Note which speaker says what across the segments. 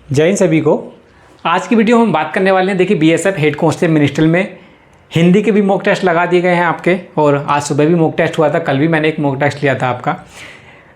Speaker 1: जय हिंद सभी को। आज की वीडियो में हम बात करने वाले हैं। देखिए बीएसएफ हेड कांस्टेबल मिनिस्ट्रियल में हिंदी के भी मॉक टेस्ट लगा दिए गए हैं आपके, और आज सुबह भी मॉक टेस्ट हुआ था, कल भी मैंने एक मॉक टेस्ट लिया था आपका।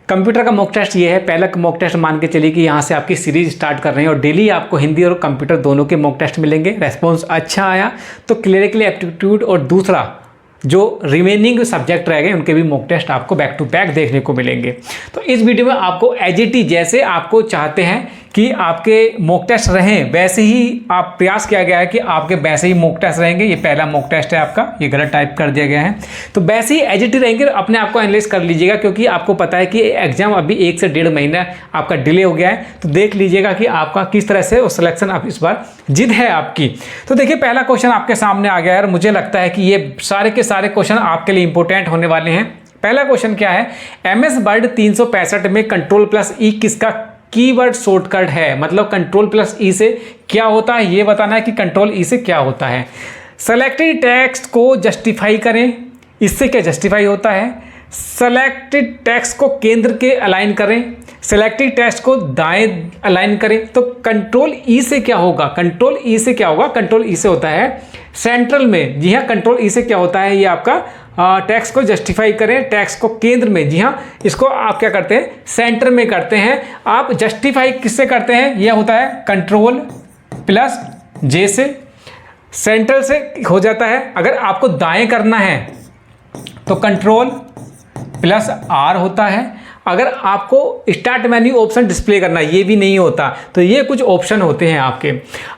Speaker 1: कंप्यूटर का मॉक टेस्ट ये है, पहला मॉक टेस्ट मान के चलिए कि यहाँ से आपकी सीरीज स्टार्ट कर रहे हैं और डेली आपको हिंदी और कंप्यूटर दोनों के मॉक टेस्ट मिलेंगे। रेस्पॉन्स अच्छा आया तो क्लियरिकल एप्टीट्यूड और दूसरा जो रिमेनिंग सब्जेक्ट रह गए उनके भी मॉक टेस्ट आपको बैक टू बैक देखने को मिलेंगे। तो इस वीडियो में आपको एज इट इज जैसे आपको चाहते हैं कि आपके मॉक टेस्ट रहें वैसे ही आप प्रयास किया गया है कि आपके वैसे ही मॉक टेस्ट रहेंगे। ये पहला मॉक टेस्ट है आपका, ये गलत टाइप कर दिया गया है, तो वैसे ही एज इट इज रहेंगे। अपने आप को एनालाइज कर लीजिएगा क्योंकि आपको पता है कि एग्जाम अभी 1 से 1.5 महीना आपका डिले हो गया है। तो देख लीजिएगा कि आपका किस तरह से सिलेक्शन आप इस बार जिद है आपकी। तो देखिए पहला क्वेश्चन आपके सामने आ गया है और मुझे लगता है कि ये सारे के सारे क्वेश्चन आपके लिए इंपॉर्टेंट होने वाले हैं। पहला क्वेश्चन क्या है, MS वर्ड 365 में Ctrl+E किसका कीवर्ड शॉर्टकट है? मतलब Ctrl+E से क्या होता है ये बताना है कि Ctrl+E से क्या होता है। सेलेक्टेड टेक्स्ट को जस्टिफाई करें, इससे क्या जस्टिफाई होता है। सेलेक्टेड टेक्स्ट को केंद्र के अलाइन करें, सेलेक्टेड टेक्स्ट को दाएं अलाइन करें। तो Ctrl+E से क्या होगा, Ctrl+E से क्या होगा, Ctrl+E से होता है सेंट्रल में। जी हाँ, Ctrl+E से क्या होता है, ये आपका टेक्स्ट को जस्टिफाई करें, टेक्स्ट को केंद्र में। जी हाँ, इसको आप क्या करते हैं, सेंटर में करते हैं। आप जस्टिफाई किससे करते हैं, यह होता है Ctrl+J से, सेंट्रल से हो जाता है। अगर आपको दाएं करना है तो Ctrl+R होता है। अगर आपको स्टार्ट मेन्यू ऑप्शन डिस्प्ले करना ये भी नहीं होता, तो ये कुछ ऑप्शन होते हैं आपके।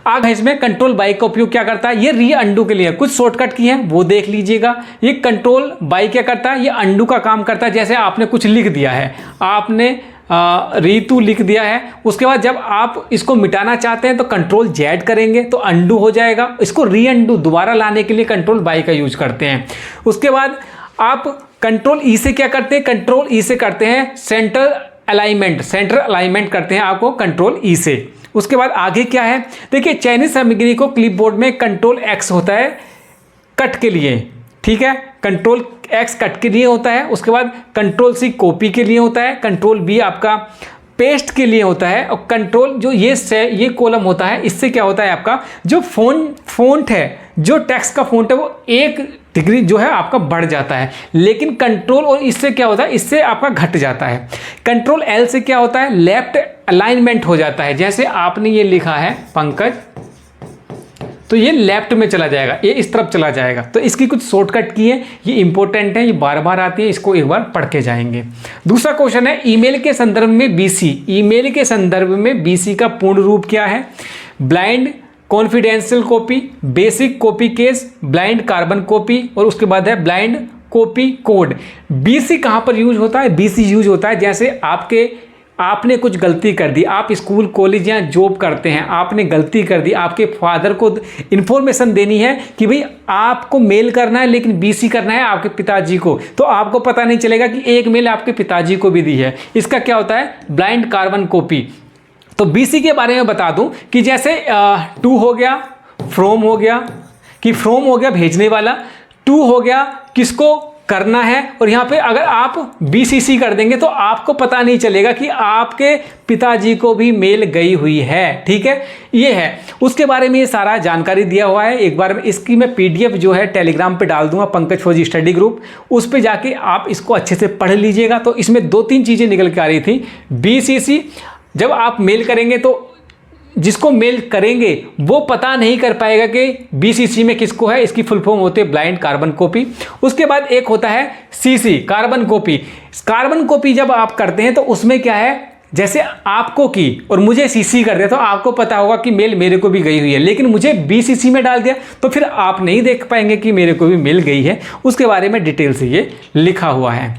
Speaker 1: आगे इसमें Ctrl+Y का उपयोग क्या करता है, ये री अंडू के लिए कुछ शॉर्टकट की हैं वो देख लीजिएगा। ये Ctrl+Y क्या करता है, ये अंडू का काम करता है। जैसे आपने कुछ लिख दिया है, आपने रीतू लिख दिया है, उसके बाद जब आप इसको मिटाना चाहते हैं तो Ctrl+Z करेंगे तो अंडू हो जाएगा। इसको री अंडू दोबारा लाने के लिए Ctrl+Y का यूज करते हैं। उसके बाद आप Ctrl+E से क्या करते हैं, Ctrl+E से करते हैं सेंट्रल अलाइनमेंट, सेंट्रल अलाइनमेंट करते हैं आपको Ctrl+E से। उसके बाद आगे क्या है, देखिए चयनित सामग्री को क्लिपबोर्ड में Ctrl+X होता है कट के लिए, ठीक है, Ctrl+X कट के लिए होता है। उसके बाद Ctrl+C कॉपी के लिए होता है, Ctrl+V आपका पेस्ट के लिए होता है, और कंट्रोल जो ये कॉलम होता है, इससे क्या होता है आपका जो फ़ॉन्ट है, जो टेक्स्ट का फ़ॉन्ट है वो 1 डिग्री जो है आपका बढ़ जाता है। लेकिन कंट्रोल और इससे क्या होता है, इससे आपका घट जाता है। Ctrl+L से क्या होता है, लेफ्ट अलाइनमेंट हो जाता है। जैसे आपने ये लिखा है पंकज, तो ये लेफ्ट में चला जाएगा, ये इस तरफ चला जाएगा। तो इसकी कुछ शॉर्टकट की है, ये इंपॉर्टेंट है, ये बार बार आती है, इसको एक बार पढ़ के जाएंगे। दूसरा क्वेश्चन है, ईमेल के संदर्भ में BC, ईमेल के संदर्भ में BC का पूर्ण रूप क्या है। Blind confidential copy, basic copy case, blind carbon copy, और उसके बाद है ब्लाइंड कॉपी कोड। BC कहाँ पर यूज होता है, BC यूज होता है जैसे आपने कुछ गलती कर दी, आप स्कूल कॉलेज या जॉब करते हैं, आपने गलती कर दी, आपके फादर को इन्फॉर्मेशन देनी है कि भाई आपको मेल करना है लेकिन BC करना है आपके पिताजी को, तो आपको पता नहीं चलेगा कि एक मेल आपके पिताजी को भी दी है। इसका क्या होता है, ब्लाइंड कार्बन कॉपी। तो BC के बारे में बता दूं कि जैसे टू हो गया, फ्रॉम हो गया, कि फ्रॉम हो गया भेजने वाला, टू हो गया किसको करना है, और यहाँ पे अगर आप BCC कर देंगे तो आपको पता नहीं चलेगा कि आपके पिताजी को भी मेल गई हुई है, ठीक है, ये है। उसके बारे में ये सारा जानकारी दिया हुआ है। एक बार इसकी मैं PDF जो है टेलीग्राम पे डाल दूंगा, पंकज फौजी स्टडी ग्रुप, उस पे जाके आप इसको अच्छे से पढ़ लीजिएगा। तो इसमें 2-3 चीज़ें निकल के आ रही थी। BCC जब आप मेल करेंगे तो जिसको मेल करेंगे वो पता नहीं कर पाएगा कि BCC में किसको है, इसकी फुल फॉर्म होती है ब्लाइंड कार्बन कॉपी। उसके बाद एक होता है CC carbon copy. Carbon copy जब आप करते हैं तो उसमें क्या है, जैसे आपको की और मुझे CC कर दिया तो आपको पता होगा कि मेल मेरे को भी गई हुई है, लेकिन मुझे BCC में डाल दिया तो फिर आप नहीं देख पाएंगे कि मेरे को भी मेल गई है। उसके बारे में डिटेल से ये लिखा हुआ है।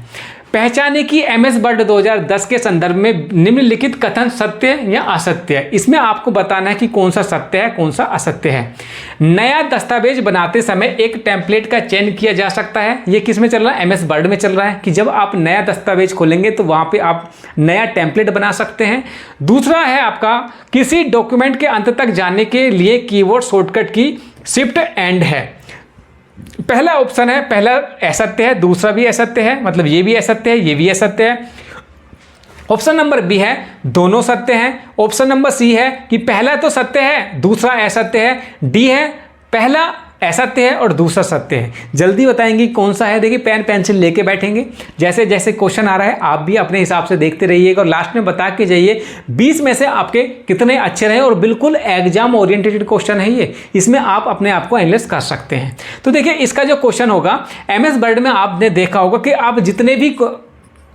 Speaker 1: पहचाने की MS वर्ड 2010 के संदर्भ में निम्नलिखित कथन सत्य या असत्य है। इसमें आपको बताना है कि कौन सा सत्य है कौन सा असत्य है। नया दस्तावेज बनाते समय एक टेम्पलेट का चयन किया जा सकता है। ये किस में चल रहा है, MS वर्ड में चल रहा है कि जब आप नया दस्तावेज खोलेंगे तो वहाँ पे आप नया टेम्पलेट बना सकते हैं। दूसरा है आपका, किसी डॉक्यूमेंट के अंत तक जाने के लिए कीबोर्ड शॉर्टकट की शिफ्ट एंड है। पहला ऑप्शन है, पहला असत्य है, दूसरा भी असत्य है, मतलब ये भी असत्य है, ये भी असत्य है। ऑप्शन नंबर बी है दोनों सत्य हैं। ऑप्शन नंबर सी है कि पहला तो सत्य है दूसरा असत्य है। डी है पहला असत्य है और दूसरा सत्य है। जल्दी बताएंगे कौन सा है। देखिए पेन पेंसिल लेके बैठेंगे, जैसे जैसे क्वेश्चन आ रहा है आप भी अपने हिसाब से देखते रहिएगा और लास्ट में बता के जाइए 20 में से आपके कितने अच्छे रहे। और बिल्कुल एग्जाम ओरिएंटेड क्वेश्चन है ये, इसमें आप अपने आप को एनालाइज कर सकते हैं। तो देखिए इसका जो क्वेश्चन होगा, MS वर्ड में आपने देखा होगा कि आप जितने भी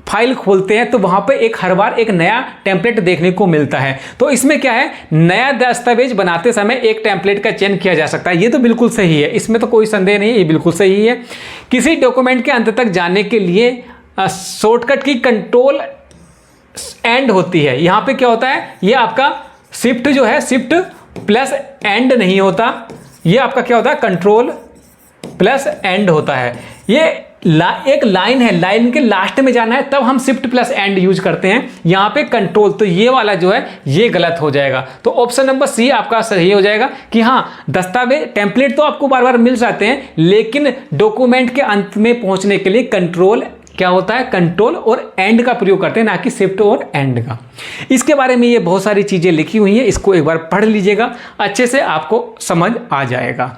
Speaker 1: फाइल खोलते हैं तो वहां पे हर बार एक नया टेम्पलेट देखने को मिलता है। तो इसमें क्या है, नया दस्तावेज बनाते समय एक टेम्पलेट का चयन किया जा सकता है। ये तो बिल्कुल सही है, इसमें तो कोई संदेह नहीं है, ये बिल्कुल सही है। किसी डॉक्यूमेंट के अंत तक जाने के लिए शॉर्टकट की कंट्रोल एंड होती है। यहाँ पे क्या होता है, ये आपका शिफ्ट जो है शिफ्ट प्लस एंड नहीं होता, ये आपका क्या होता है कंट्रोल प्लस एंड होता है। ये एक लाइन है, लाइन के लास्ट में जाना है तब हम शिफ्ट प्लस एंड यूज करते हैं, यहाँ पे कंट्रोल। तो ये वाला जो है ये गलत हो जाएगा। तो ऑप्शन नंबर सी आपका सही हो जाएगा कि हाँ दस्तावेज टेम्पलेट तो आपको बार बार मिल जाते हैं, लेकिन डॉक्यूमेंट के अंत में पहुंचने के लिए कंट्रोल क्या होता है, कंट्रोल और एंड का प्रयोग करते हैं, ना कि शिफ्ट और एंड का। इसके बारे में ये बहुत सारी चीजें लिखी हुई हैं, इसको एक बार पढ़ लीजिएगा, अच्छे से आपको समझ आ जाएगा।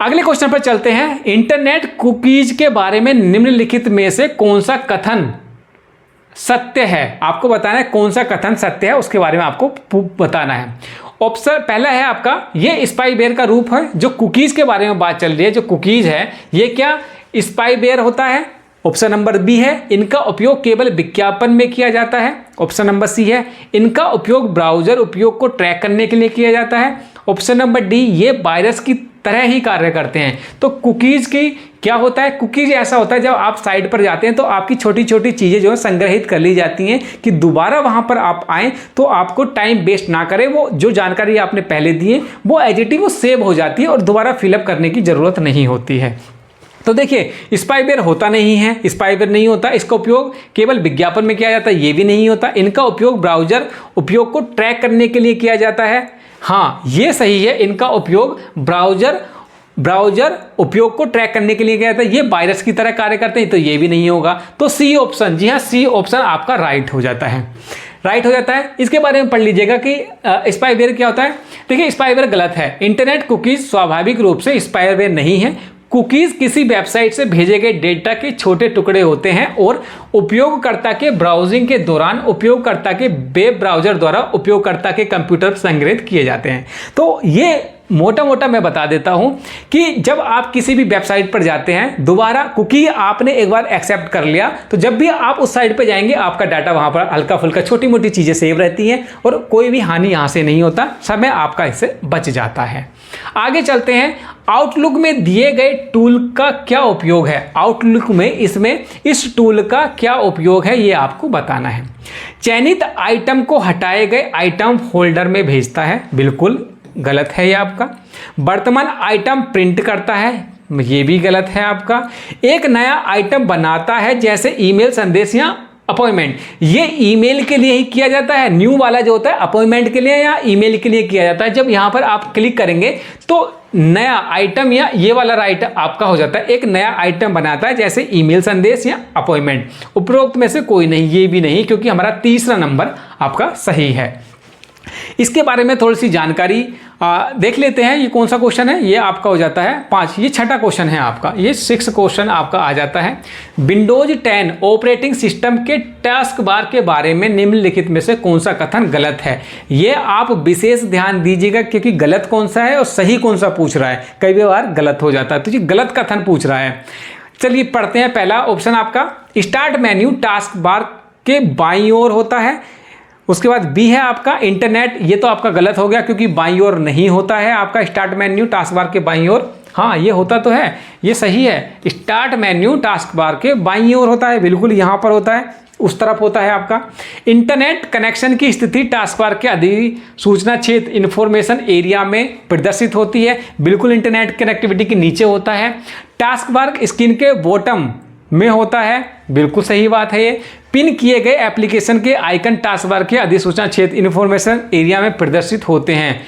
Speaker 1: अगले क्वेश्चन पर चलते हैं। इंटरनेट कुकीज के बारे में निम्नलिखित में से कौन सा कथन सत्य है? आपको बताना है कौन सा कथन सत्य है, उसके बारे में आपको बताना है। ऑप्शन पहला है आपका, ये स्पाईवेयर का रूप है। जो कुकीज के बारे में बात चल रही है, जो कुकीज है ये क्या स्पाईवेयर होता है। ऑप्शन नंबर बी है, इनका उपयोग केवल विज्ञापन में किया जाता है। ऑप्शन नंबर सी है, इनका उपयोग ब्राउजर उपयोग को ट्रैक करने के लिए किया जाता है। ऑप्शन नंबर डी, ये वायरस की तरह ही कार्य करते हैं। तो कुकीज की क्या होता है, कुकीज ऐसा होता है जब आप साइट पर जाते हैं तो आपकी छोटी छोटी चीज़ें जो है संग्रहित कर ली जाती हैं कि दोबारा वहां पर आप आएँ तो आपको टाइम वेस्ट ना करें, वो जो जानकारी आपने पहले दी है वो एज इट इज वो सेव हो जाती है और दोबारा फिलअप करने की ज़रूरत नहीं होती है। तो देखिए स्पाईवेयर होता नहीं है, स्पाईवेयर नहीं होता, इसका उपयोग केवल विज्ञापन में किया जाता है, ये भी नहीं होता। इनका उपयोग ब्राउजर उपयोग को ट्रैक करने के लिए किया जाता है, हाँ ये सही है। इनका उपयोग ब्राउजर उपयोग को ट्रैक करने के लिए किया जाता है, ये वायरस की तरह कार्य करते हैं, तो ये भी नहीं होगा। तो सी ऑप्शन, जी हाँ सी ऑप्शन आपका राइट हो जाता है, राइट हो जाता है। इसके बारे में पढ़ लीजिएगा कि स्पाईवेयर क्या होता है। देखिए स्पाईवेयर गलत है। इंटरनेट कुकीज स्वाभाविक रूप से स्पाईवेयर नहीं है। कुकीज किसी वेबसाइट से भेजे गए डेटा के छोटे टुकड़े होते हैं और उपयोगकर्ता के ब्राउजिंग के दौरान उपयोगकर्ता के वेब ब्राउजर द्वारा उपयोगकर्ता के कंप्यूटर पर संग्रहित किए जाते हैं। तो ये मोटा मोटा मैं बता देता हूं कि जब आप किसी भी वेबसाइट पर जाते हैं, दोबारा कुकी आपने एक बार एक्सेप्ट कर लिया, तो जब भी आप उस साइट पर जाएंगे आपका डाटा वहां पर हल्का फुल्का छोटी मोटी चीज़ें सेव रहती हैं और कोई भी हानि यहां से नहीं होता, समय आपका इससे बच जाता है। आगे चलते हैं। आउटलुक में दिए गए टूल का क्या उपयोग है? आउटलुक में इस टूल का क्या उपयोग है ये आपको बताना है। चयनित आइटम को हटाए गए आइटम फोल्डर में भेजता है, बिल्कुल गलत है ये आपका। वर्तमान आइटम प्रिंट करता है, ये भी गलत है आपका। एक नया आइटम बनाता है जैसे ईमेल संदेश या अपॉइंटमेंट, ये ईमेल के लिए ही किया जाता है। न्यू वाला जो होता है अपॉइंटमेंट के लिए या ईमेल के लिए किया जाता है। जब यहाँ पर आप क्लिक करेंगे तो नया आइटम या ये वाला राइट आपका हो जाता है। एक नया आइटम बनाता है जैसे ईमेल संदेश या अपॉइंटमेंट। उपरोक्त में से कोई नहीं, ये भी नहीं, क्योंकि हमारा तीसरा नंबर आपका सही है। इसके बारे में थोड़ी सी जानकारी देख लेते हैं। ये कौन सा क्वेश्चन है, ये आपका हो जाता है 5। ये छठा क्वेश्चन है आपका, ये 6 क्वेश्चन आपका आ जाता है। विंडोज 10 ऑपरेटिंग सिस्टम के टास्क बार के बारे में निम्नलिखित में से कौन सा कथन गलत है? ये आप विशेष ध्यान दीजिएगा क्योंकि गलत कौन सा है और सही कौन सा पूछ रहा है, कई बार गलत हो जाता है। तो ये गलत कथन पूछ रहा है। चलिए पढ़ते हैं। पहला ऑप्शन आपका स्टार्ट मेन्यू टास्क बार के बाईं ओर होता है। उसके बाद बी है आपका इंटरनेट, ये तो आपका गलत हो गया क्योंकि बाईं ओर नहीं होता है आपका स्टार्ट मेन्यू टास्क बार के बाईं ओर। हाँ ये होता तो है, ये सही है। स्टार्ट मेन्यू टास्क बार के बाईं ओर होता है, बिल्कुल यहाँ पर होता है, उस तरफ होता है आपका। इंटरनेट कनेक्शन की स्थिति टास्क बार के अधिसूचना क्षेत्र इंफॉर्मेशन एरिया में प्रदर्शित होती है, बिल्कुल इंटरनेट कनेक्टिविटी के नीचे होता है। टास्क बार स्क्रीन के बॉटम में होता है, बिल्कुल सही बात है ये। पिन किए गए एप्लीकेशन के आइकन टास्क बार के अधिसूचना क्षेत्र इंफॉर्मेशन एरिया में प्रदर्शित होते हैं,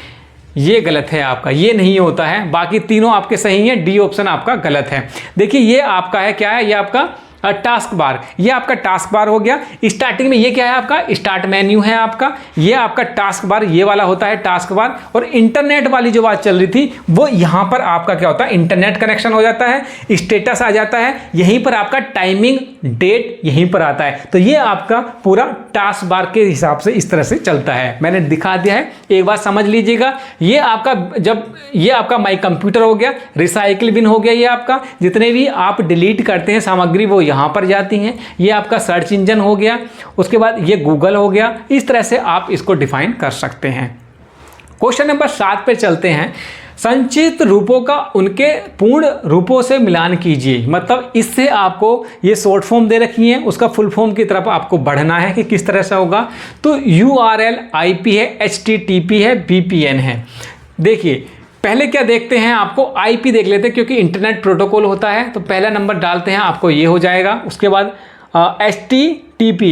Speaker 1: ये गलत है आपका, ये नहीं होता है। बाकी तीनों आपके सही हैं, डी ऑप्शन आपका गलत है। देखिए ये आपका है क्या है, ये आपका टास्क बार, ये आपका टास्क बार हो गया। स्टार्टिंग में ये क्या है आपका स्टार्ट मेन्यू है आपका, ये आपका टास्क बार ये वाला होता है टास्क बार। और इंटरनेट वाली जो बात चल रही थी वो यहाँ पर आपका क्या होता है इंटरनेट कनेक्शन हो जाता है, स्टेटस आ जाता है, यहीं पर आपका टाइमिंग डेट यहीं पर आता है। तो ये आपका पूरा टास्क बार के हिसाब से इस तरह से चलता है, मैंने दिखा दिया है, एक बार समझ लीजिएगा। ये आपका जब ये आपका माई कंप्यूटर हो गया, रिसाइकिल बिन हो गया, ये आपका जितने भी आप डिलीट करते हैं सामग्री वो यहाँ पर जाती हैं। ये आपका सर्च इंजन हो गया, उसके बाद ये गूगल हो गया। इस तरह से आप इसको डिफाइन कर सकते हैं। क्वेश्चन नंबर 7 पे चलते हैं। संचित रूपों का उनके पूर्ण रूपों से मिलान कीजिए। मतलब इससे आपको ये शॉर्ट फॉर्म दे रखी है, उसका फुल फॉर्म की तरफ आपको बढ़ना है कि किस तरह से होगा। तो URL IP है, HTTP है, VPN है। देखिए पहले क्या देखते हैं, आपको IP देख लेते हैं क्योंकि इंटरनेट प्रोटोकॉल होता है। तो पहला नंबर डालते हैं, आपको ये हो जाएगा। उसके बाद HTTP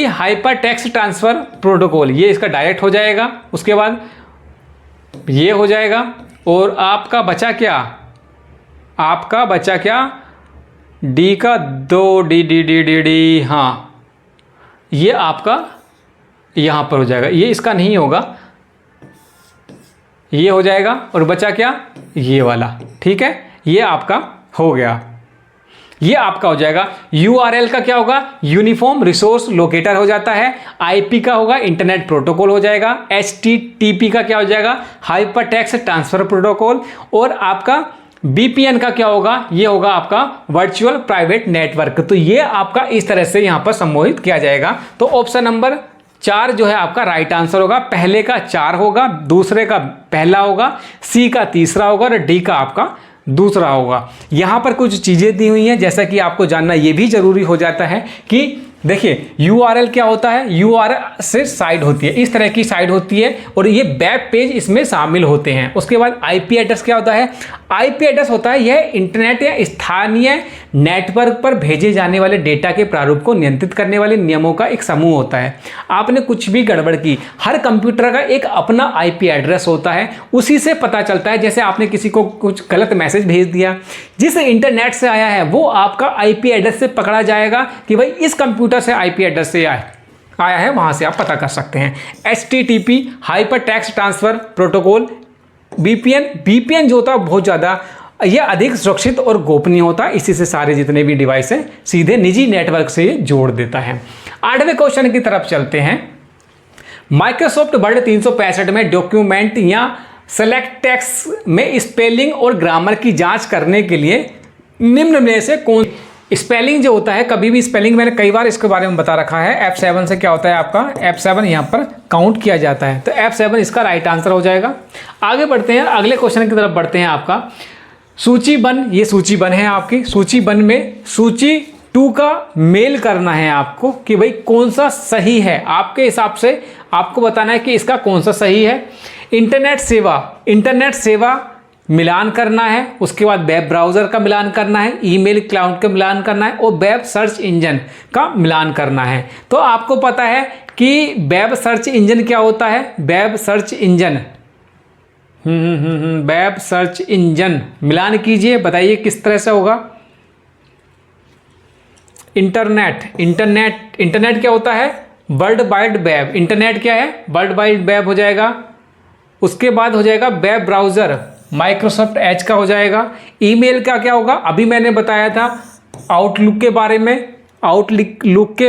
Speaker 1: hyper text transfer protocol, ये इसका डायरेक्ट हो जाएगा। उसके बाद ये हो जाएगा। और आपका बचा क्या, आपका बचा क्या, डी का 2 डी, हाँ ये आपका यहाँ पर हो जाएगा, ये इसका नहीं होगा, ये हो जाएगा। और बचा क्या, ये वाला, ठीक है, ये आपका हो गया, ये आपका हो जाएगा। URL का क्या होगा, यूनिफॉर्म रिसोर्स लोकेटर हो जाता है। IP का होगा इंटरनेट प्रोटोकॉल हो जाएगा। HTTP का क्या हो जाएगा, हाइपर टेक्स्ट ट्रांसफर प्रोटोकॉल। और आपका VPN का क्या होगा, ये होगा आपका वर्चुअल प्राइवेट नेटवर्क। तो ये आपका इस तरह से यहाँ पर सम्मोहित किया जाएगा। तो ऑप्शन नंबर 4 जो है आपका राइट आंसर होगा। पहले का 4 होगा, दूसरे का पहला होगा, C का तीसरा होगा और D का आपका दूसरा होगा। यहाँ पर कुछ चीज़ें दी हुई हैं जैसा कि आपको जानना ये भी ज़रूरी हो जाता है कि देखिए URL क्या होता है, URL से साइट होती है, इस तरह की साइट होती है और ये वेब पेज इसमें शामिल होते हैं। उसके बाद IP एड्रेस क्या होता है, IP एड्रेस होता है यह इंटरनेट या स्थानीय नेटवर्क पर भेजे जाने वाले डेटा के प्रारूप को नियंत्रित करने वाले नियमों का एक समूह होता है। आपने कुछ भी गड़बड़ की, हर कंप्यूटर का एक अपना IP एड्रेस होता है, उसी से पता चलता है। जैसे आपने किसी को कुछ गलत मैसेज भेज दिया, जिस इंटरनेट से आया है वो आपका IP एड्रेस से पकड़ा जाएगा कि भाई इस कंप्यूटर से IP एड्रेस से आया है, वहां से आप पता कर सकते हैं। HTTP hyper text transfer protocol. VPN जो होता है बहुत ज़्यादा यह अधिक सुरक्षित और गोपनीय होता है, इसी से सारे जितने भी डिवाइस हैं सीधे निजी नेटवर्क से जोड़ देता है। 8वें क्वेश्चन की तरफ चलते हैं। माइक्रोसॉफ्ट वर्ड 365 में डॉक्यूमेंट या सेलेक्ट टेक्स्ट में स्पेलिंग और ग्रामर की जांच करने के लिए निम्न में से कौन, स्पेलिंग जो होता है, कभी भी स्पेलिंग मैंने कई बार इसके बारे में बता रखा है। F7 से क्या होता है आपका, F7 यहाँ पर काउंट किया जाता है, तो F7 इसका राइट आंसर हो जाएगा। आगे बढ़ते हैं, अगले क्वेश्चन की तरफ बढ़ते हैं। आपका सूचीबन, ये सूचीबन है आपकी, सूचीबन में सूची 2 का मेल करना है आपको कि भाई कौन सा सही है, आपके हिसाब से आपको बताना है कि इसका कौन सा सही है। इंटरनेट सेवा मिलान करना है, उसके बाद वेब ब्राउज़र का मिलान करना है, ईमेल क्लाउड का मिलान करना है और वेब सर्च इंजन का मिलान करना है। तो आपको पता है कि वेब सर्च इंजन क्या होता है, web search engine web search engine मिलान कीजिए, बताइए किस तरह से होगा। इंटरनेट क्या होता है, वर्ल्ड वाइड वेब। इंटरनेट क्या है, वर्ल्ड वाइड वेब हो जाएगा। उसके बाद हो जाएगा वेब ब्राउज़र, माइक्रोसॉफ्ट एज का हो जाएगा। ईमेल का क्या होगा, अभी मैंने बताया था आउटलुक के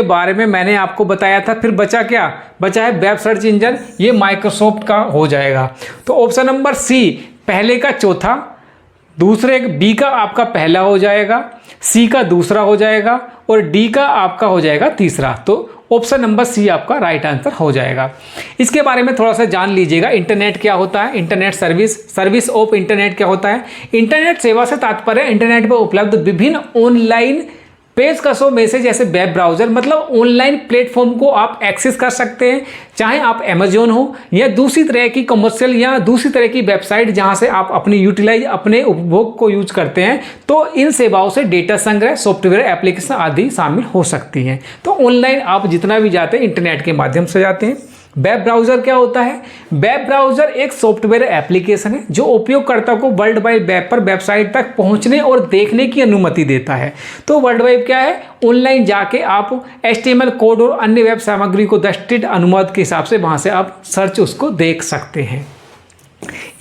Speaker 1: बारे में मैंने आपको बताया था। फिर बचा क्या, बचा है वेब सर्च इंजन, ये माइक्रोसॉफ्ट का हो जाएगा। तो ऑप्शन नंबर C पहले का चौथा, दूसरे B का आपका पहला हो जाएगा, C का दूसरा हो जाएगा और D का आपका हो जाएगा तीसरा। तो ऑप्शन नंबर C आपका राइट आंसर हो जाएगा। इसके बारे में थोड़ा सा जान लीजिएगा। इंटरनेट क्या होता है, इंटरनेट सर्विस ऑफ इंटरनेट क्या होता है। इंटरनेट सेवा से तात्पर्य इंटरनेट पर उपलब्ध विभिन्न ऑनलाइन पेशकशों में से जैसे वेब ब्राउज़र, मतलब ऑनलाइन प्लेटफॉर्म को आप एक्सेस कर सकते हैं, चाहे आप अमेजोन हो या दूसरी तरह की कमर्शियल या दूसरी तरह की वेबसाइट जहां से आप अपने उपभोग को यूज करते हैं। तो इन सेवाओं से डेटा संग्रह, सॉफ्टवेयर एप्लीकेशन आदि शामिल हो सकती हैं। तो ऑनलाइन आप जितना भी जाते हैं इंटरनेट के माध्यम से जाते हैं। वेब ब्राउज़र क्या होता है? वेब ब्राउज़र एक सॉफ्टवेयर एप्लीकेशन है जो उपयोगकर्ता को वर्ल्ड वाइड वेब पर वेबसाइट तक पहुंचने और देखने की अनुमति देता है। तो वर्ल्ड वाइड क्या है? ऑनलाइन जाके आप HTML कोड और अन्य वेब सामग्री को दस्तित अनुवाद के हिसाब से वहां से आप सर्च उसको देख सकते हैं।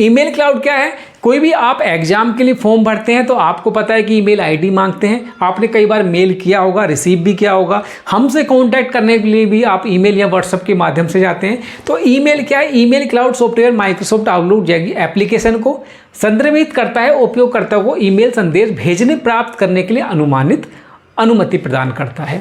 Speaker 1: ईमेल क्लाउड क्या है? कोई भी आप एग्जाम के लिए फॉर्म भरते हैं तो आपको पता है कि ईमेल आईडी मांगते हैं। आपने कई बार मेल किया होगा, रिसीव भी किया होगा। हमसे कांटेक्ट करने के लिए भी आप ईमेल या व्हाट्सएप के माध्यम से जाते हैं। तो ईमेल क्या है? Email cloud software Microsoft outlook जैसी एप्लीकेशन को संदर्भित करता है। उपयोगकर्ता को ईमेल संदेश भेजने प्राप्त करने के लिए अनुमति प्रदान करता है।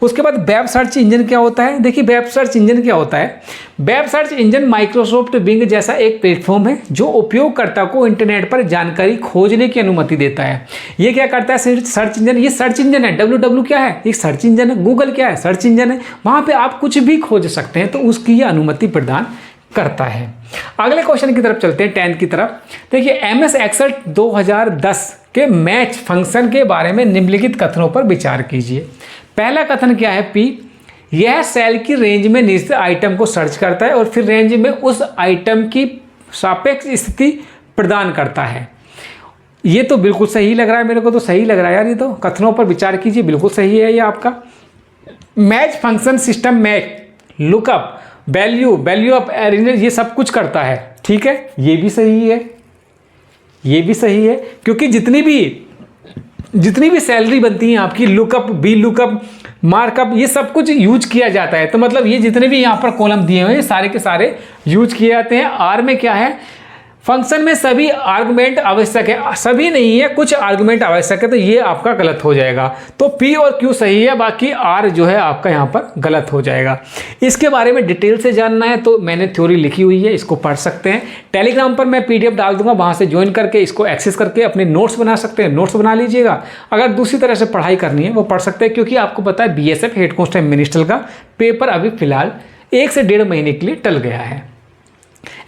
Speaker 1: उसके बाद वेब सर्च इंजन क्या होता है? देखिए वेब सर्च इंजन क्या होता है? Web search engine Microsoft Bing जैसा एक प्लेटफॉर्म है जो उपयोगकर्ता को इंटरनेट पर जानकारी खोजने की अनुमति देता है। ये क्या करता है? सर्च इंजन, ये सर्च इंजन है। www क्या है? एक सर्च इंजन है। गूगल क्या है? सर्च इंजन है। वहाँ पे आप कुछ भी खोज सकते हैं, तो उसकी ये अनुमति प्रदान करता है। अगले क्वेश्चन की तरफ चलते हैं, 10 की तरफ। देखिए MS एक्सेल 2010 के मैच फंक्शन के बारे में निम्नलिखित कथनों पर विचार कीजिए। पहला कथन क्या है? P, यह सेल की रेंज में निश्चित आइटम को सर्च करता है और फिर रेंज में उस आइटम की सापेक्ष स्थिति प्रदान करता है। ये तो बिल्कुल सही लग रहा है, मेरे को तो सही लग रहा है यार। ये तो कथनों पर विचार कीजिए, बिल्कुल सही है ये आपका। Match function system match, lookup, value of arrange, ये सब कुछ करता है। ठीक है, ये भी सही है, ये भी सही है, क्योंकि जितनी भी सैलरी बनती है आपकी, लुकअप, बी लुकअप, मार्कअप, ये सब कुछ यूज किया जाता है। तो मतलब ये जितने भी यहाँ पर कॉलम दिए हुए हैं सारे के सारे यूज किए जाते हैं। आर में क्या है? फंक्शन में सभी आर्गुमेंट आवश्यक है, सभी नहीं है, कुछ आर्गुमेंट आवश्यक है, तो ये आपका गलत हो जाएगा। तो P और Q सही है, बाकी R जो है आपका यहाँ पर गलत हो जाएगा। इसके बारे में डिटेल से जानना है तो मैंने थ्योरी लिखी हुई है, इसको पढ़ सकते हैं। टेलीग्राम पर मैं PDF डाल दूंगा, वहाँ से ज्वाइन करके इसको एक्सेस करके अपने नोट्स बना सकते हैं, नोट्स बना लीजिएगा। अगर दूसरी तरह से पढ़ाई करनी है वो पढ़ सकते हैं, क्योंकि आपको पता है BSF हेड कांस्टेबल मिनिस्टर का पेपर अभी फिलहाल 1 से 1.5 महीने के लिए टल गया है।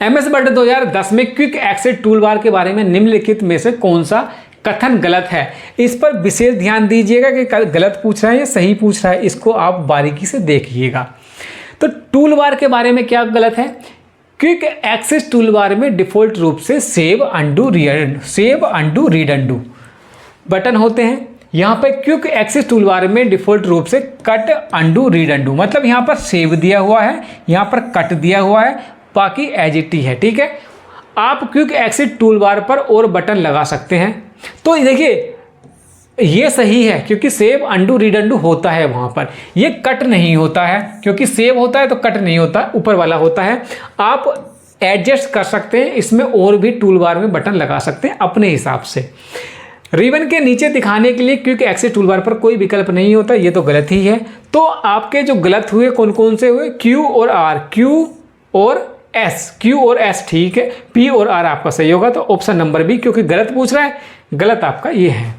Speaker 1: MS वर्ड 2010 में क्विक एक्सेस टूलबार के बारे में निम्नलिखित में से कौन सा कथन गलत है? इस पर विशेष ध्यान दीजिएगा कि गलत पूछ रहा है या सही पूछ रहा है, इसको आप बारीकी से देखिएगा। तो टूलबार के बारे में क्या गलत है? क्विक एक्सेस टूलबार में डिफॉल्ट रूप से save, undo, read undo button होते हैं। यहाँ पर क्विक एक्सेस टूलबार में डिफॉल्ट रूप से कट, अंडू, रीड अंडू, मतलब यहाँ पर सेव दिया हुआ है, यहाँ पर कट दिया हुआ है, बाकी एज इट है। ठीक है, आप क्विक एक्सेस टूलबार पर और बटन लगा सकते हैं। तो देखिए ये सही है, क्योंकि सेव, अंडू, रीड अंडू होता है वहाँ पर। ये कट नहीं होता है, क्योंकि सेव होता है तो कट नहीं होता, ऊपर वाला होता है। आप एडजस्ट कर सकते हैं, इसमें और भी टूलबार में बटन लगा सकते हैं अपने हिसाब से। रिबन के नीचे दिखाने के लिए क्विक एक्सेस टूलबार पर कोई विकल्प नहीं होता, ये तो गलत ही है। तो आपके जो गलत हुए कौन कौन से हुए? Q और R, Q और S ठीक है, P और R आपका सही होगा। तो ऑप्शन नंबर B, क्योंकि गलत पूछ रहा है, गलत आपका ये है।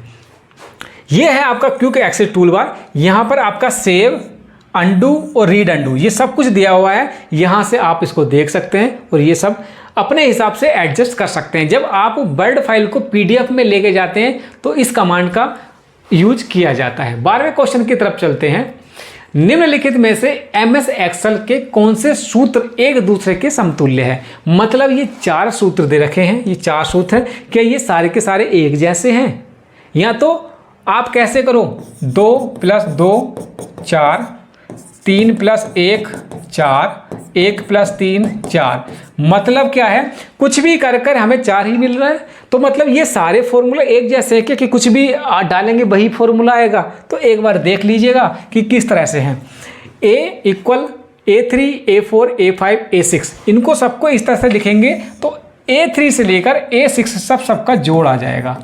Speaker 1: ये है आपका क्विक एक्सेस टूलबार। यहाँ पर आपका सेव, अंडू और रीड अंडू ये सब कुछ दिया हुआ है, यहाँ से आप इसको देख सकते हैं और ये सब अपने हिसाब से एडजस्ट कर सकते हैं। जब आप वर्ड फाइल को PDF में लेके जाते हैं तो इस कमांड का यूज किया जाता है। 12वें क्वेश्चन की तरफ चलते हैं। निम्नलिखित में से MS एक्सेल के कौन से सूत्र एक दूसरे के समतुल्य है? मतलब ये 4 सूत्र दे रखे हैं, ये 4 सूत्र हैं, क्या ये सारे के सारे एक जैसे हैं? या तो आप कैसे करो, 2 + 2 4, 3 + 1 4, 1 + 3 4। मतलब क्या है, कुछ भी कर हमें 4 ही मिल रहा है। तो मतलब ये सारे फॉर्मूला एक जैसे हैं कि कुछ भी डालेंगे वही फॉर्मूला आएगा। तो एक बार देख लीजिएगा कि किस तरह से हैं। A = A3, A4, A5, A6, इनको सबको इस तरह से लिखेंगे तो A3 से लेकर A6 सबका जोड़ आ जाएगा।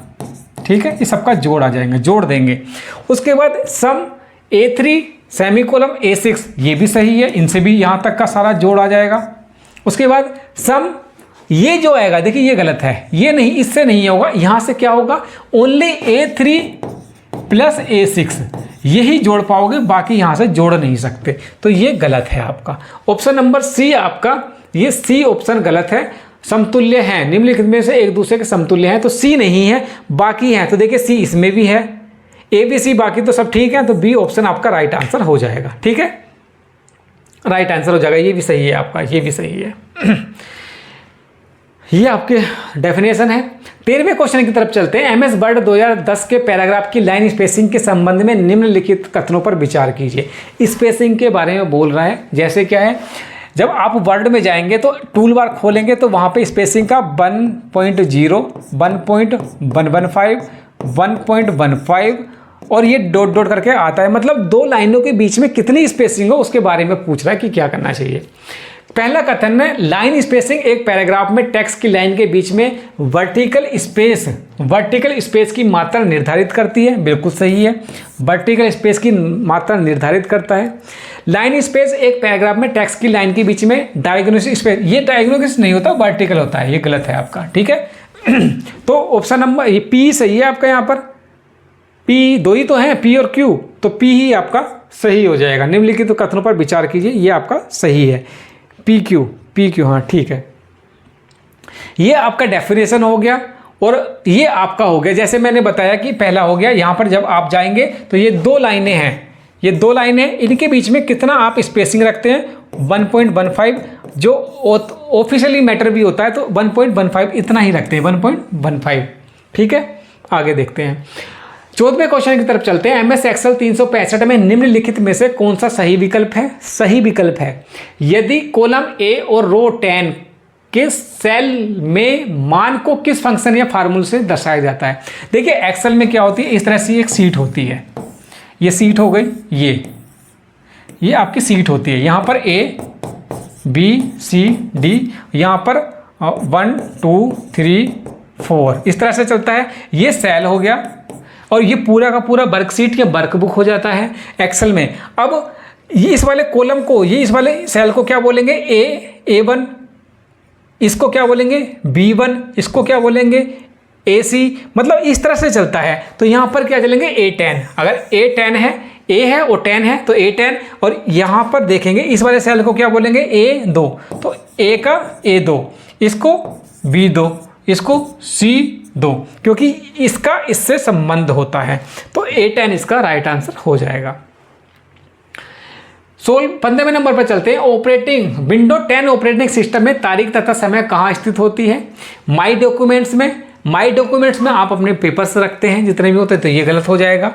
Speaker 1: ठीक है, ये सबका जोड़ आ जाएंगे, जोड़ देंगे। उसके बाद सम A3 सेमीकोलन A6, ये भी सही है, इनसे भी यहाँ तक का सारा जोड़ आ जाएगा। उसके बाद सम, ये जो आएगा देखिए ये गलत है, ये नहीं, इससे नहीं होगा। यहाँ से क्या होगा, ओनली A3 + A6 यही जोड़ पाओगे, बाकी यहाँ से जोड़ नहीं सकते। तो ये गलत है आपका। ऑप्शन नंबर C आपका, ये C ऑप्शन गलत है। समतुल्य हैं, निम्नलिखित में से एक दूसरे के समतुल्य हैं, तो C नहीं है, बाकी हैं। तो देखिए C इसमें भी है, A B C बाकी तो सब ठीक है। तो B ऑप्शन आपका राइट आंसर हो जाएगा। ठीक है, राइट आंसर हो जाएगा। ये भी सही है आपका, ये भी सही है। ये आपके डेफिनेशन है। 13वें क्वेश्चन की तरफ चलते हैं। MS वर्ड 2010 के पैराग्राफ की लाइन स्पेसिंग के संबंध में निम्नलिखित कथनों पर विचार कीजिए। स्पेसिंग के बारे में बोल रहा है। जैसे क्या है, जब आप वर्ड में जाएंगे तो टूल बार खोलेंगे तो वहाँ पे स्पेसिंग का 1.0, 1.115, 1.15 और ये डॉट डॉट करके आता है। मतलब दो लाइनों के बीच में कितनी स्पेसिंग हो उसके बारे में पूछ रहा है कि क्या करना चाहिए। पहला कथन है, लाइन स्पेसिंग एक पैराग्राफ में टेक्स्ट की लाइन के बीच में वर्टिकल स्पेस की मात्रा निर्धारित करती है। बिल्कुल सही है, वर्टिकल स्पेस की मात्रा निर्धारित करता है। लाइन स्पेस एक पैराग्राफ में टेक्स्ट की लाइन के बीच में डायगोनल स्पेस, ये डायगोनल नहीं होता, वर्टिकल होता है। ये गलत है आपका, ठीक है। तो ऑप्शन नंबर ये पी सही है आपका। यहाँ पर पी दो ही तो हैं, पी और क्यू, तो पी ही आपका सही हो जाएगा। निम्नलिखित तो कथनों पर विचार कीजिए, ये आपका सही है। पी क्यू, हाँ ठीक है। ये आपका डेफिनेशन हो गया और ये आपका हो गया। जैसे मैंने बताया कि पहला हो गया, यहाँ पर जब आप जाएंगे तो ये दो लाइनें हैं, ये दो लाइनें, इनके बीच में कितना आप स्पेसिंग रखते हैं, 1.15। जो ऑफिशियली मैटर भी होता है तो 1.15 इतना ही रखते हैं, 1.15, ठीक है। आगे देखते हैं। 14वें क्वेश्चन की तरफ चलते हैं। MS एक्सेल 365 में निम्नलिखित में से कौन सा सही विकल्प है? सही विकल्प है यदि कॉलम A और रो 10 के सेल में मान को किस फंक्शन या फार्मूले से दर्शाया जाता है। देखिए एक्सेल में क्या होती है, इस तरह से एक सीट होती है, ये सीट हो गई, ये आपकी सीट होती है। यहाँ पर A B C D, यहाँ पर 1 2 3 4 इस तरह से चलता है। ये सेल हो गया और ये पूरा का पूरा वर्कशीट या वर्कबुक हो जाता है एक्सेल में। अब ये इस वाले कॉलम को, ये इस वाले सेल को क्या बोलेंगे, A1, इसको क्या बोलेंगे B1, इसको क्या बोलेंगे AC, मतलब इस तरह से चलता है। तो यहाँ पर क्या चलेंगे A10, अगर A10 है, A है और 10 है तो A10, और यहाँ पर देखेंगे इस वाले सेल को क्या बोलेंगे A2, तो A का A2, इसको B2, इसको C2, क्योंकि इसका इससे संबंध होता है। तो A10 इसका राइट आंसर हो जाएगा। 15वें नंबर पर चलते हैं। ऑपरेटिंग विंडो 10 ऑपरेटिंग सिस्टम में तारीख तथा समय कहाँ स्थित होती है? माई डॉक्यूमेंट्स में। माई डॉक्यूमेंट्स में आप अपने पेपर्स रखते हैं जितने भी होते हैं, तो ये गलत हो जाएगा।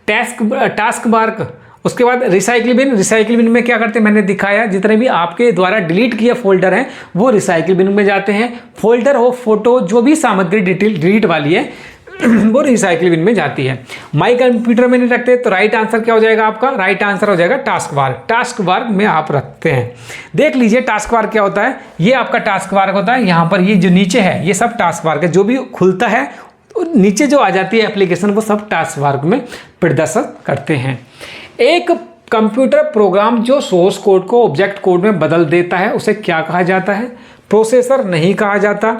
Speaker 1: टास्क बार, उसके बाद रिसाइकिल बिन। रिसाइकिल बिन में क्या करते हैं, मैंने दिखाया, जितने भी आपके द्वारा डिलीट किए फोल्डर हैं वो रिसाइकिल बिन में जाते हैं। फोल्डर हो, फोटो, जो भी सामग्री डिलीट वाली है वो रिसाइकिल बिन में जाती है। माई कंप्यूटर में नहीं रखते, तो राइट आंसर क्या हो जाएगा आपका? राइट आंसर हो जाएगा टास्क बार। टास्क बार में आप रखते हैं। देख लीजिए टास्क बार क्या होता है। ये आपका टास्क बार होता है। यहाँ पर ये जो नीचे है ये सब टास्क बार का, जो भी खुलता है तो नीचे जो आ जाती है एप्लीकेशन, वो सब टास्क बार में प्रदर्शित करते हैं। एक कंप्यूटर प्रोग्राम जो सोर्स कोड को ऑब्जेक्ट कोड में बदल देता है उसे क्या कहा जाता है? प्रोसेसर नहीं कहा जाता,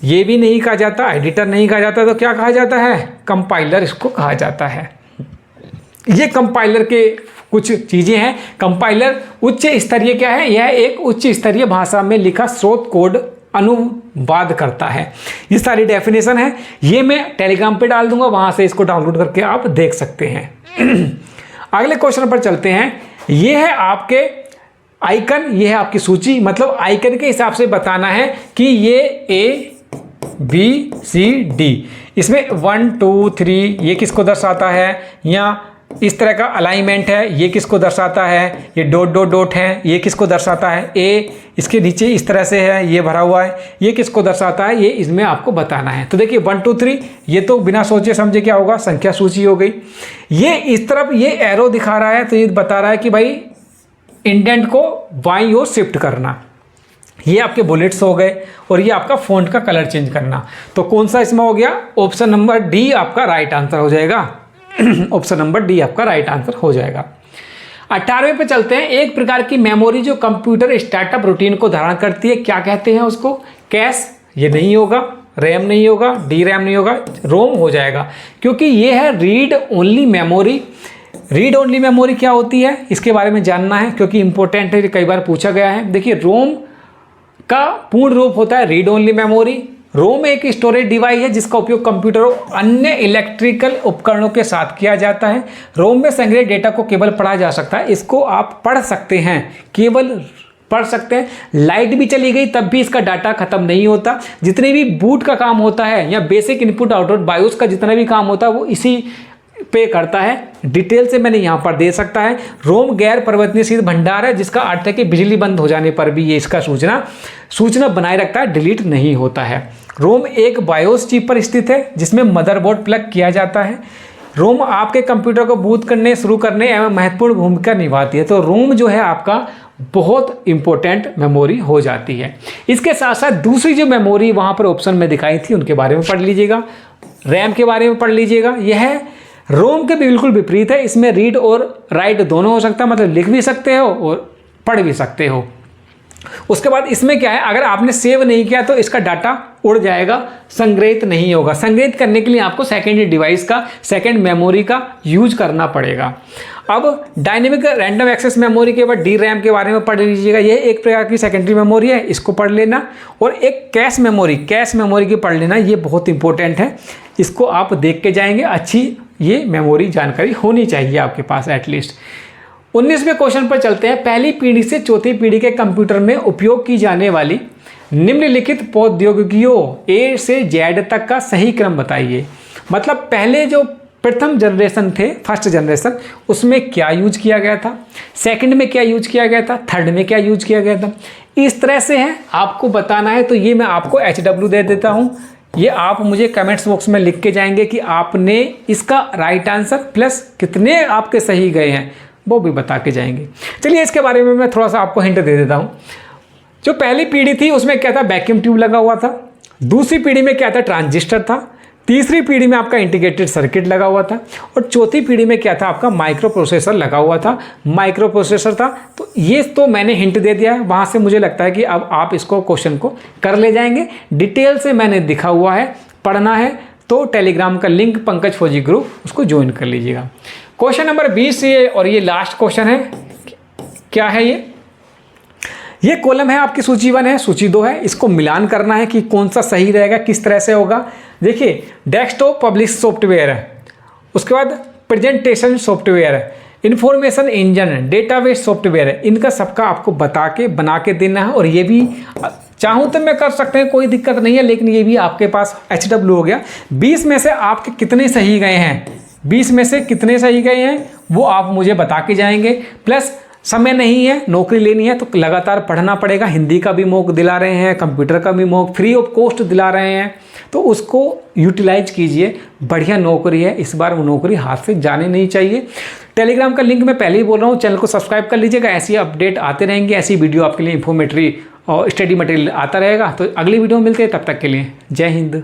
Speaker 1: ये भी नहीं कहा जाता, एडिटर नहीं कहा जाता, तो क्या कहा जाता है? कंपाइलर इसको कहा जाता है। ये कंपाइलर के कुछ चीज़ें हैं। कंपाइलर उच्च स्तरीय क्या है? यह एक उच्च स्तरीय भाषा में लिखा स्रोत कोड अनुवाद करता है। ये सारी डेफिनेशन है, ये मैं टेलीग्राम पे डाल दूंगा, वहां से इसको डाउनलोड करके आप देख सकते हैं। अगले क्वेश्चन पर चलते हैं। ये है आपके आइकन, ये है आपकी सूची, मतलब आइकन के हिसाब से बताना है कि ये A B C D, इसमें 1 2 3 ये किसको दर्शाता है, या इस तरह का अलाइनमेंट है, ये किसको दर्शाता है, ये डॉट डॉट डॉट है, ये किसको दर्शाता है, A इसके नीचे इस तरह से है, ये भरा हुआ है, ये किसको दर्शाता है, ये इसमें आपको बताना है। तो देखिए 1 2 3 ये तो बिना सोचे समझे क्या होगा, संख्या सूची हो गई। ये इस तरफ ये एरो दिखा रहा है, तो ये बता रहा है कि भाई इंडेंट को बाईं ओर शिफ्ट करना। ये आपके बुलेट्स हो गए, और ये आपका फ़ॉन्ट का कलर चेंज करना। तो कौन सा इसमें हो गया? ऑप्शन नंबर डी आपका राइट आंसर हो जाएगा। ऑप्शन नंबर डी आपका राइट आंसर हो जाएगा। 18वें पे चलते हैं। एक प्रकार की मेमोरी जो कंप्यूटर स्टार्टअप रूटीन को धारण करती है, क्या कहते हैं उसको? कैश। ये नहीं होगा, रैम नहीं होगा, डी रैम नहीं होगा, रोम हो जाएगा, क्योंकि ये है read only memory. Read only memory क्या होती है, इसके बारे में जानना है, क्योंकि इंपॉर्टेंट है, कई बार पूछा गया है। देखिए रोम का पूर्ण रूप होता है रीड ओनली मेमोरी, रोम एक स्टोरेज डिवाइस है जिसका उपयोग कंप्यूटर और अन्य इलेक्ट्रिकल उपकरणों के साथ किया जाता है। रोम में संग्रहित डेटा को केवल पढ़ा जा सकता है, इसको आप पढ़ सकते हैं, केवल पढ़ सकते हैं। लाइट भी चली गई तब भी इसका डाटा खत्म नहीं होता। जितने भी बूट का काम होता है या बेसिक इनपुट आउटपुट बायोस का जितना भी काम होता है वो इसी पे करता है। डिटेल से मैंने यहाँ पर दे सकता है। रोम गैर परिवर्तनशील भंडार है, जिसका अर्थ है कि बिजली बंद हो जाने पर भी ये इसका सूचना बनाए रखता है, डिलीट नहीं होता है। रोम एक बायोस चिप पर स्थित है जिसमें मदरबोर्ड प्लग किया जाता है। रोम आपके कंप्यूटर को बूट करने, शुरू करने एवं महत्वपूर्ण भूमिका निभाती है। तो रोम जो है आपका बहुत इंपॉर्टेंट मेमोरी हो जाती है। इसके साथ साथ दूसरी जो मेमोरी वहाँ पर ऑप्शन में दिखाई थी उनके बारे में पढ़ लीजिएगा। रैम के बारे में पढ़ लीजिएगा। यह रोम के बिल्कुल विपरीत है। इसमें रीड और राइट दोनों हो सकता है, मतलब लिख भी सकते हो और पढ़ भी सकते हो। उसके बाद इसमें क्या है, अगर आपने सेव नहीं किया तो इसका डाटा उड़ जाएगा, संग्रहित नहीं होगा। संग्रहित करने के लिए आपको सेकेंडरी डिवाइस का, सेकेंड मेमोरी का यूज करना पड़ेगा। अब डायनेमिक रैंडम एक्सेस मेमोरी के बाद डी रैम के बारे में पढ़ लीजिएगा। यह एक प्रकार की सेकेंडरी मेमोरी है, इसको पढ़ लेना। और एक कैश मेमोरी की पढ़ लेना, ये बहुत इंपॉर्टेंट है, इसको आप देख के जाएंगे। अच्छी ये मेमोरी जानकारी होनी चाहिए आपके पास एटलीस्ट। 19वें क्वेश्चन पर चलते हैं। पहली पीढ़ी से चौथी पीढ़ी के कंप्यूटर में उपयोग की जाने वाली निम्नलिखित प्रौद्योगिकियों ए से जेड तक का सही क्रम बताइए। मतलब पहले जो प्रथम जनरेशन थे, फर्स्ट जनरेशन, उसमें क्या यूज किया गया था, सेकंड में क्या यूज किया गया था, थर्ड में क्या यूज किया गया था। इस तरह से है, आपको बताना है। तो ये मैं आपको HW दे देता हूँ। ये आप मुझे कमेंट्स बॉक्स में लिख के जाएंगे कि आपने इसका राइट आंसर प्लस कितने आपके सही गए हैं वो भी बता के जाएंगे। चलिए इसके बारे में मैं थोड़ा सा आपको हिंट दे देता हूँ। जो पहली पीढ़ी थी उसमें क्या था, वैक्यूम ट्यूब लगा हुआ था। दूसरी पीढ़ी में क्या था, ट्रांजिस्टर था। तीसरी पीढ़ी में आपका इंटीग्रेटेड सर्किट लगा हुआ था। और चौथी पीढ़ी में क्या था, आपका माइक्रो प्रोसेसर लगा हुआ था, माइक्रो प्रोसेसर था। तो ये तो मैंने हिंट दे दिया है, वहाँ से मुझे लगता है कि अब आप इसको क्वेश्चन को कर ले जाएंगे। डिटेल से मैंने दिखा हुआ है, पढ़ना है तो टेलीग्राम का लिंक पंकज फौजी ग्रुप, उसको ज्वाइन कर लीजिएगा। क्वेश्चन नंबर 20 ये, और ये लास्ट क्वेश्चन है। क्या है ये कॉलम है आपकी सूची 1 है, सूची 2 है। इसको मिलान करना है कि कौन सा सही रहेगा, किस तरह से होगा। देखिए, डेस्कटॉप पब्लिश सॉफ्टवेयर है, उसके बाद प्रेजेंटेशन सॉफ्टवेयर है, इंफॉर्मेशन इंजन, डेटाबेस सॉफ्टवेयर है। इनका सबका आपको बता के बना के देना है। और ये भी चाहूँ तो मैं कर सकते हैं, कोई दिक्कत नहीं है, लेकिन ये भी आपके पास HW हो गया। 20 में से आपके कितने सही गए हैं, 20 में से कितने सही गए हैं वो आप मुझे बता के जाएंगे। प्लस समय नहीं है, नौकरी लेनी है तो लगातार पढ़ना पड़ेगा। हिंदी का भी मॉक दिला रहे हैं, कंप्यूटर का भी मॉक फ्री ऑफ कॉस्ट दिला रहे हैं, तो उसको यूटिलाइज कीजिए। बढ़िया नौकरी है, इस बार वो नौकरी हाथ से जाने नहीं चाहिए। टेलीग्राम का लिंक मैं पहले ही बोल रहा हूँ, चैनल को सब्सक्राइब कर लीजिएगा। ऐसी अपडेट आते रहेंगे, ऐसी वीडियो आपके लिए इन्फॉर्मेटरी और स्टडी मटेरियल आता रहेगा। तो अगली वीडियो में मिलते हैं, तब तक के लिए जय हिंद।